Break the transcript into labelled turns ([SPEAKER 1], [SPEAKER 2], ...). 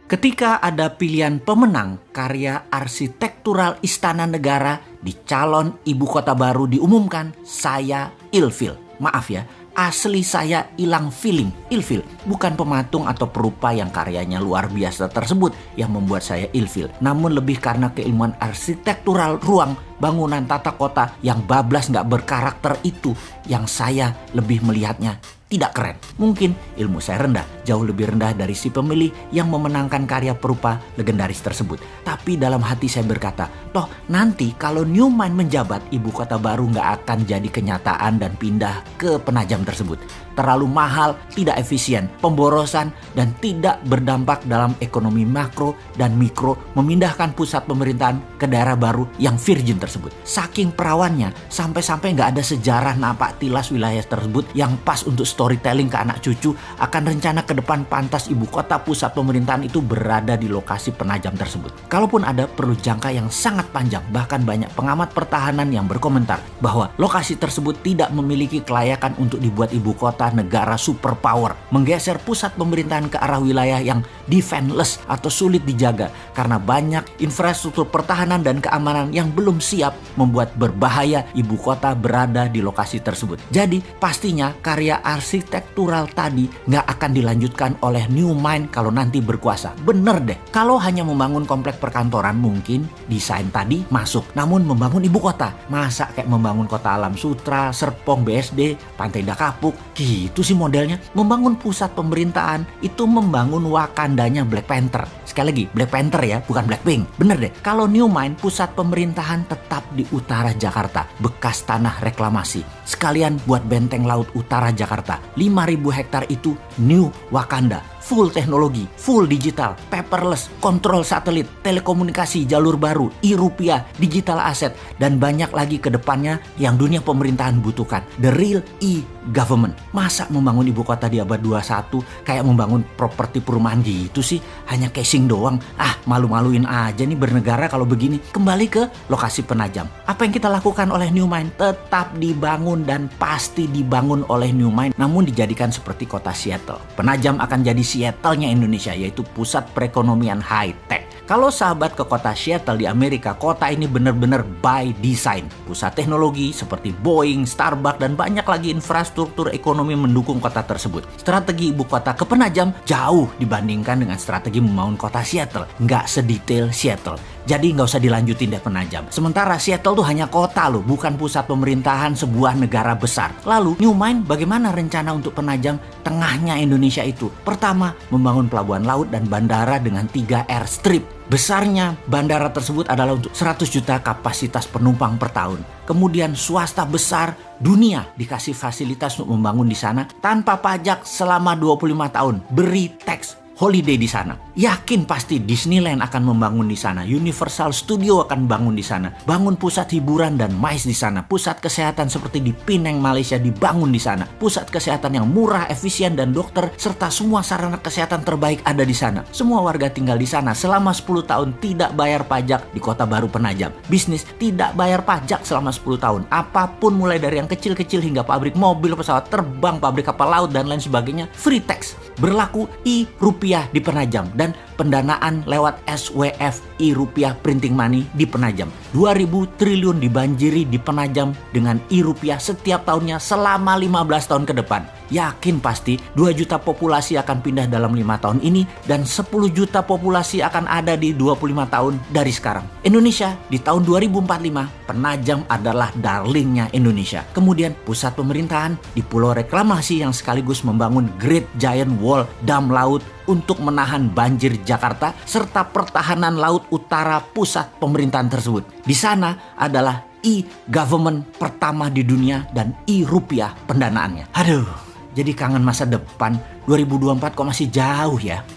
[SPEAKER 1] Ketika ada pilihan pemenang karya arsitektural Istana Negara di calon ibu kota baru diumumkan, saya ilfil. Maaf ya, asli saya hilang feeling. Ilfil bukan pematung atau perupa yang karyanya luar biasa tersebut yang membuat saya ilfil, namun lebih karena keilmuan arsitektural ruang, bangunan tata kota yang bablas gak berkarakter itu yang saya lebih melihatnya tidak keren. Mungkin ilmu saya rendah, jauh lebih rendah dari si pemilih yang memenangkan karya perupa legendaris tersebut. Tapi dalam hati saya berkata, toh nanti kalau New Mind menjabat, ibu kota baru gak akan jadi kenyataan dan pindah ke Penajam tersebut. Terlalu mahal, tidak efisien, pemborosan, dan tidak berdampak dalam ekonomi makro dan mikro memindahkan pusat pemerintahan ke daerah baru yang virgin tersebut. Saking perawannya, sampai-sampai gak ada sejarah napak tilas wilayah tersebut yang pas untuk storytelling ke anak cucu akan rencana ke depan pantas ibu kota pusat pemerintahan itu berada di lokasi Penajam tersebut. Kalaupun ada, perlu jangka yang sangat panjang. Bahkan banyak pengamat pertahanan yang berkomentar bahwa lokasi tersebut tidak memiliki kelayakan untuk dibuat ibu kota negara superpower. Menggeser pusat pemerintahan ke arah wilayah yang defenseless atau sulit dijaga karena banyak infrastruktur pertahanan dan keamanan yang belum siap, membuat berbahaya ibu kota berada di lokasi tersebut. Jadi pastinya karya arsitektural tadi nggak akan dilanjutkan oleh New Mind kalau nanti berkuasa. Bener deh, kalau hanya membangun komplek perkantoran mungkin desain tadi masuk. Namun membangun ibu kota, masa kayak membangun kota Alam Sutra, Serpong, BSD, Pantai Dakapuk, gitu sih modelnya. Membangun pusat pemerintahan itu membangun Wakandanya Black Panther. Sekali lagi, Black Panther ya, bukan Blackpink. Bener deh, kalau New Mind pusat pemerintahan tetap di utara Jakarta, bekas tanah reklamasi. Sekalian buat benteng laut utara Jakarta. 5.000 hektar itu New Wakanda. Full teknologi, full digital, paperless, kontrol satelit, telekomunikasi jalur baru, e-rupiah, digital aset, dan banyak lagi ke depannya yang dunia pemerintahan butuhkan. The real e-government. Masa membangun ibu kota di abad 21 kayak membangun properti perumahan gitu sih? Hanya casing doang. Malu-maluin aja nih bernegara kalau begini. Kembali ke lokasi Penajam. Apa yang kita lakukan oleh New Mind? Tetap dibangun dan pasti dibangun oleh New Mind, namun dijadikan seperti kota Seattle. Penajam akan jadi Seattle-nya Indonesia, yaitu pusat perekonomian high-tech. Kalau sahabat ke kota Seattle di Amerika, kota ini benar-benar by design. Pusat teknologi seperti Boeing, Starbucks, dan banyak lagi infrastruktur ekonomi mendukung kota tersebut. Strategi ibu kota ke Penajam jauh dibandingkan dengan strategi membangun kota Seattle. Nggak sedetail Seattle. Jadi nggak usah dilanjutin deh Penajam. Sementara Seattle tuh hanya kota loh, bukan pusat pemerintahan sebuah negara besar. Lalu New Mind bagaimana rencana untuk Penajam tengahnya Indonesia itu? Pertama, membangun pelabuhan laut dan bandara dengan 3 airstrip. Besarnya bandara tersebut adalah untuk 100 juta kapasitas penumpang per tahun. Kemudian swasta besar dunia dikasih fasilitas untuk membangun di sana tanpa pajak selama 25 tahun. Beri tax holiday di sana. Yakin pasti Disneyland akan membangun di sana. Universal Studio akan bangun di sana. Bangun pusat hiburan dan MICE di sana. Pusat kesehatan seperti di Penang, Malaysia dibangun di sana. Pusat kesehatan yang murah, efisien, dan dokter serta semua sarana kesehatan terbaik ada di sana. Semua warga tinggal di sana selama 10 tahun tidak bayar pajak di kota baru Penajam. Bisnis tidak bayar pajak selama 10 tahun. Apapun mulai dari yang kecil-kecil hingga pabrik mobil, pesawat terbang, pabrik kapal laut, dan lain sebagainya free tax. Berlaku e-rupiah di Penajam dan pendanaan lewat SWF e-rupiah printing money di Penajam. 2.000 triliun dibanjiri di Penajam dengan e-rupiah setiap tahunnya selama 15 tahun ke depan. Yakin pasti 2 juta populasi akan pindah dalam 5 tahun ini dan 10 juta populasi akan ada di 25 tahun dari sekarang. Indonesia di tahun 2045, Penajam adalah darlingnya Indonesia. Kemudian pusat pemerintahan di pulau reklamasi yang sekaligus membangun Great Giant Wall dam laut untuk menahan banjir Jakarta serta pertahanan laut utara pusat pemerintahan tersebut. Di sana adalah e-government pertama di dunia dan e-rupiah pendanaannya. Aduh, jadi kangen masa depan. 2024 kok masih jauh ya.